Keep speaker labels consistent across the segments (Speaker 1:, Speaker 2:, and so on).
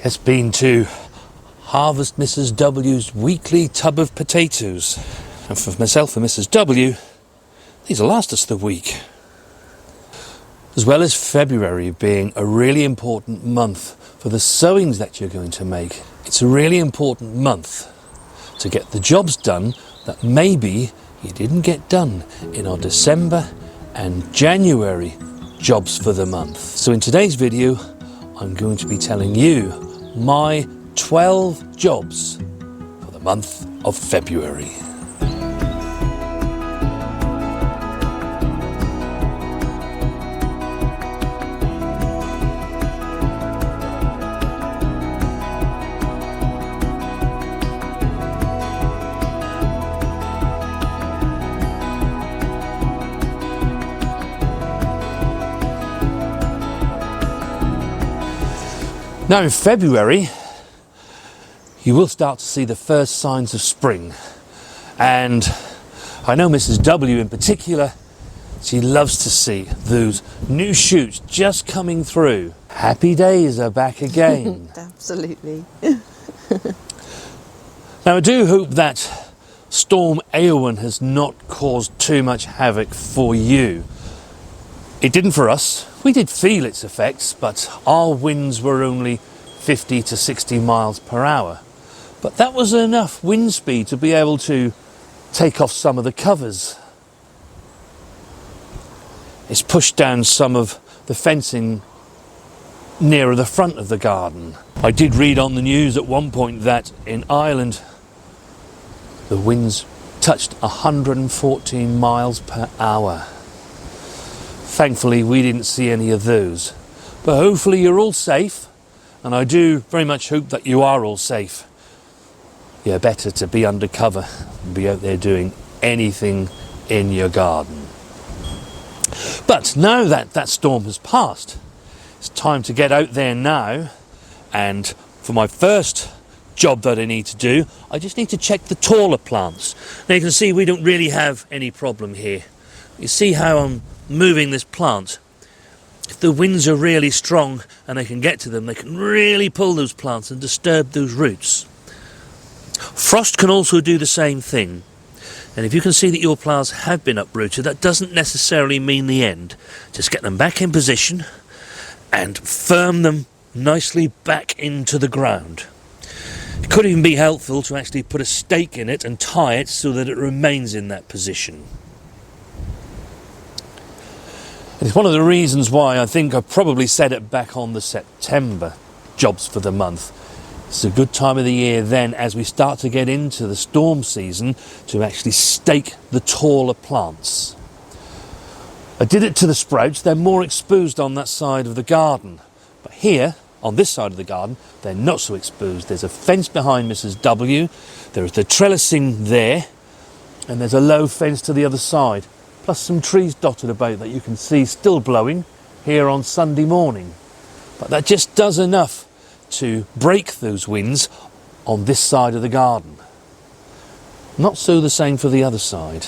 Speaker 1: has been to harvest Mrs. W's weekly tub of potatoes. And for myself and Mrs. W, these will last us the week. As well as February being a really important month for the sowings that you're going to make, it's a really important month to get the jobs done that maybe you didn't get done in our December and January jobs for the month. So in today's video, I'm going to be telling you my 12 jobs for the month of February. Now in February, you will start to see the first signs of spring. And I know Mrs. W in particular, she loves to see those new shoots just coming through. Happy days are back again.
Speaker 2: Absolutely.
Speaker 1: Now I do hope that Storm Eowyn has not caused too much havoc for you. It didn't for us. We did feel its effects, but our winds were only 50 to 60 miles per hour. But that was enough wind speed to be able to take off some of the covers. It's pushed down some of the fencing nearer the front of the garden. I did read on the news at one point that in Ireland the winds touched 114 miles per hour. Thankfully, we didn't see any of those. But hopefully you're all safe, and I do very much hope that you are all safe. Yeah, better to be undercover than be out there doing anything in your garden. But now that that storm has passed, it's time to get out there now, and for my first job that I need to do, I just need to check the taller plants. Now you can see we don't really have any problem here. You see how I'm moving this plant. If the winds are really strong and they can get to them, they can really pull those plants and disturb those roots. Frost can also do the same thing. And if you can see that your plants have been uprooted, that doesn't necessarily mean the end. Just get them back in position and firm them nicely back into the ground. It could even be helpful to actually put a stake in it and tie it so that it remains in that position. It's one of the reasons why I think I probably said it back on the September jobs for the month. It's a good time of the year then, as we start to get into the storm season, to actually stake the taller plants. I did it to the sprouts. They're more exposed on that side of the garden. But here, on this side of the garden, they're not so exposed. There's a fence behind Mrs. W. There is the trellising there. And there's a low fence to the other side. Plus some trees dotted about that you can see still blowing here on Sunday morning. But that just does enough to break those winds on this side of the garden. Not so the same for the other side.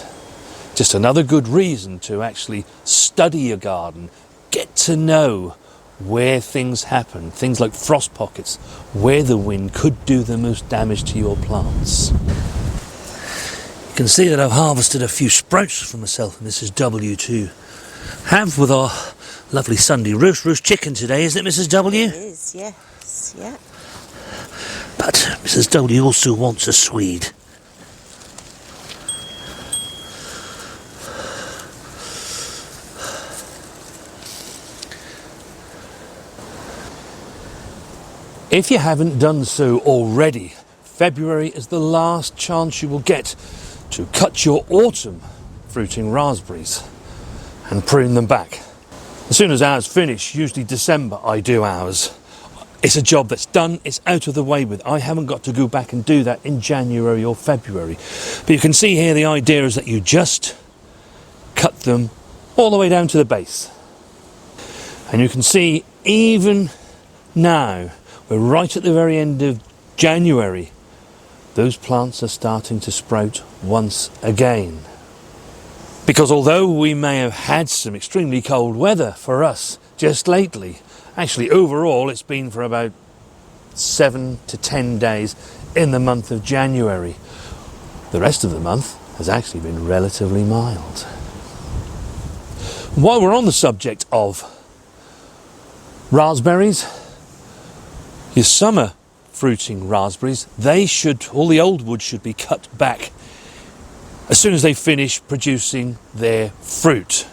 Speaker 1: Just another good reason to actually study your garden, get to know where things happen, things like frost pockets, where the wind could do the most damage to your plants. You can see that I've harvested a few sprouts for myself and Mrs. W to have with our lovely Sunday roast chicken today, isn't it, Mrs. W?
Speaker 2: It is, yes, yeah.
Speaker 1: But Mrs. W also wants a Swede. If you haven't done so already, February is the last chance you will get to cut your autumn fruiting raspberries and prune them back. As soon as ours finish, usually December, I do ours. It's a job that's done, it's out of the way with. I haven't got to go back and do that in January or February. But you can see here the idea is that you just cut them all the way down to the base. And you can see even now, we're right at the very end of January, those plants are starting to sprout once again. Because although we may have had some extremely cold weather for us just lately, actually overall it's been for about 7 to 10 days in the month of January. The rest of the month has actually been relatively mild. While we're on the subject of raspberries, your summer fruiting raspberries, all the old wood should be cut back as soon as they finish producing their fruit.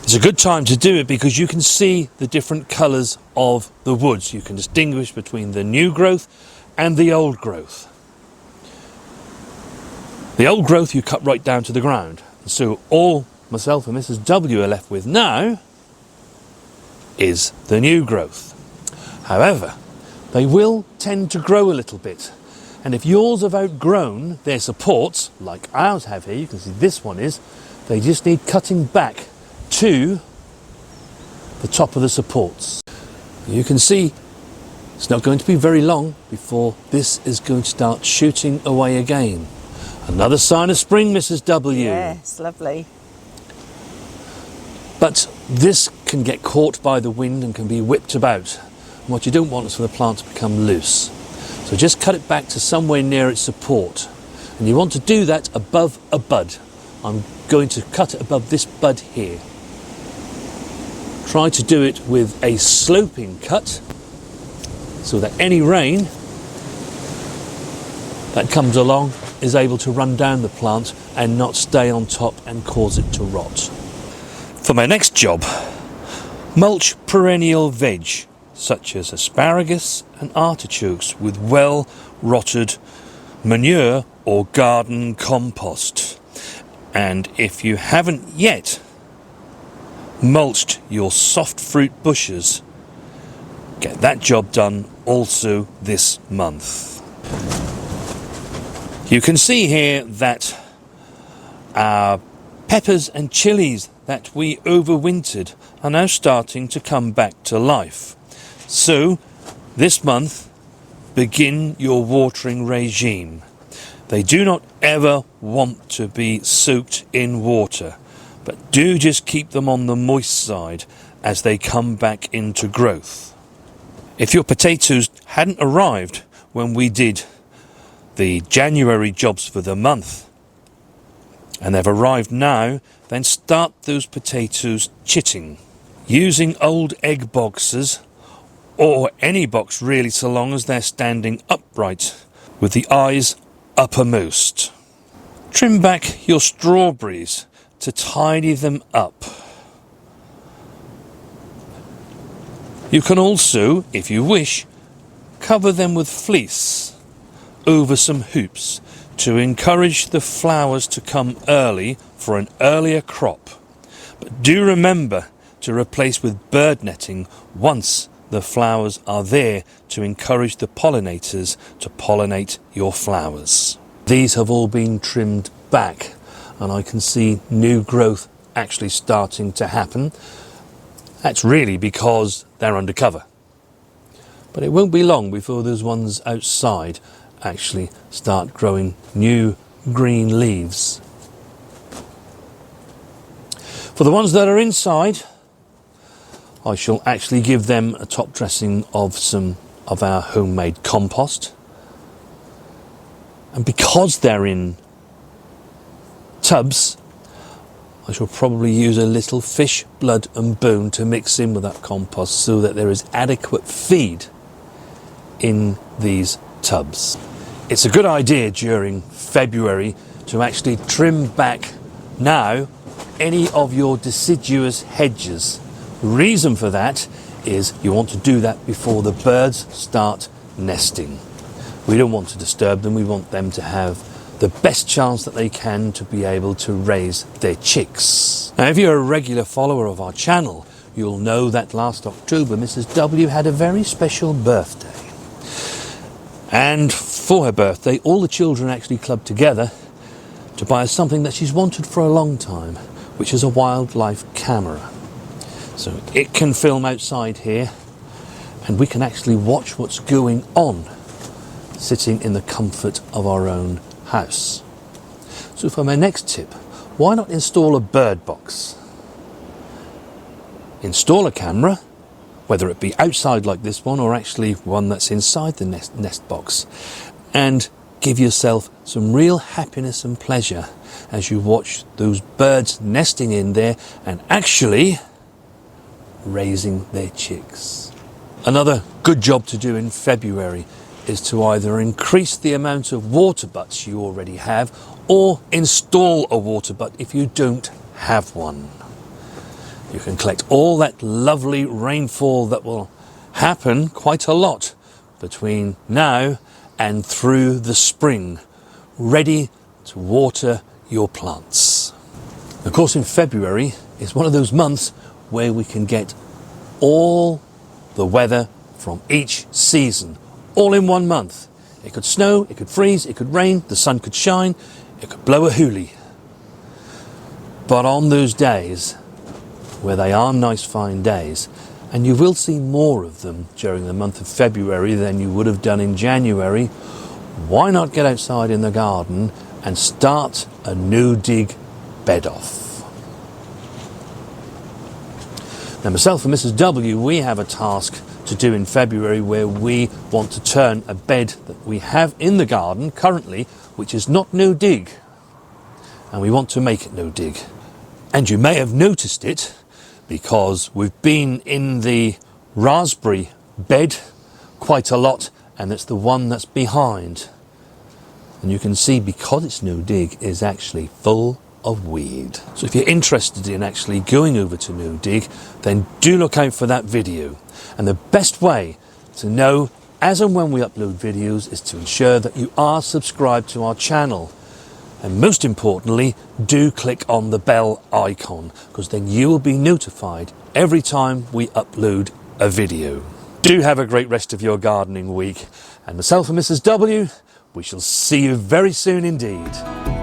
Speaker 1: It's a good time to do it because you can see the different colours of the woods. You can distinguish between the new growth and the old growth. The old growth you cut right down to the ground. So all myself and Mrs. W are left with now is the new growth. However, they will tend to grow a little bit. And if yours have outgrown their supports, like ours have here, you can see this one is, they just need cutting back to the top of the supports. You can see it's not going to be very long before this is going to start shooting away again. Another sign of spring, Mrs. W.
Speaker 2: Yes, lovely.
Speaker 1: But this can get caught by the wind and can be whipped about. And what you don't want is for the plant to become loose. So just cut it back to somewhere near its support. And you want to do that above a bud. I'm going to cut it above this bud here. Try to do it with a sloping cut so that any rain that comes along is able to run down the plant and not stay on top and cause it to rot. For my next job, mulch perennial veg such as asparagus and artichokes with well rotted manure or garden compost. And if you haven't yet mulched your soft fruit bushes, get that job done also this month. You can see here that our peppers and chilies that we overwintered are now starting to come back to life. So this month, begin your watering regime. They do not ever want to be soaked in water, but do just keep them on the moist side as they come back into growth. If your potatoes hadn't arrived when we did the January jobs for the month, and they've arrived now, then start those potatoes chitting. Using old egg boxes, or any box really, so long as they're standing upright with the eyes uppermost. Trim back your strawberries to tidy them up. You can also, if you wish, cover them with fleece over some hoops to encourage the flowers to come early for an earlier crop. But do remember to replace with bird netting once the flowers are there to encourage the pollinators to pollinate your flowers. These have all been trimmed back and I can see new growth actually starting to happen. That's really because they're under cover. But it won't be long before those ones outside actually start growing new green leaves. For the ones that are inside, I shall actually give them a top dressing of some of our homemade compost. And because they're in tubs, I shall probably use a little fish blood and bone to mix in with that compost so that there is adequate feed in these tubs. It's a good idea during February to actually trim back now any of your deciduous hedges. The reason for that is you want to do that before the birds start nesting. We don't want to disturb them, we want them to have the best chance that they can to be able to raise their chicks. Now, if you're a regular follower of our channel, you'll know that last October Mrs. W had a very special birthday. And for her birthday, all the children actually clubbed together to buy her something that she's wanted for a long time, which is a wildlife camera. So it can film outside here and we can actually watch what's going on sitting in the comfort of our own house. So for my next tip, why not install a bird box? Install a camera whether it be outside like this one or actually one that's inside the nest box, and give yourself some real happiness and pleasure as you watch those birds nesting in there and actually raising their chicks. Another good job to do in February is to either increase the amount of water butts you already have or install a water butt if you don't have one. You can collect all that lovely rainfall that will happen quite a lot between now and through the spring, ready to water your plants. Of course, in February is one of those months where we can get all the weather from each season, all in one month. It could snow, it could freeze, it could rain, the sun could shine, it could blow a hoolie. But on those days, where they are nice fine days, and you will see more of them during the month of February than you would have done in January, why not get outside in the garden and start a no dig bed off? Now, myself and Mrs. W, we have a task to do in February where we want to turn a bed that we have in the garden currently, which is not no dig, and we want to make it no dig. And you may have noticed it because we've been in the raspberry bed quite a lot, and it's the one that's behind. And you can see, because it's no dig, is actually full of weed. So if you're interested in actually going over to no dig, then do look out for that video. And the best way to know as and when we upload videos is to ensure that you are subscribed to our channel. And most importantly, do click on the bell icon, because then you will be notified every time we upload a video. Do have a great rest of your gardening week. And myself and Mrs. W, we shall see you very soon indeed.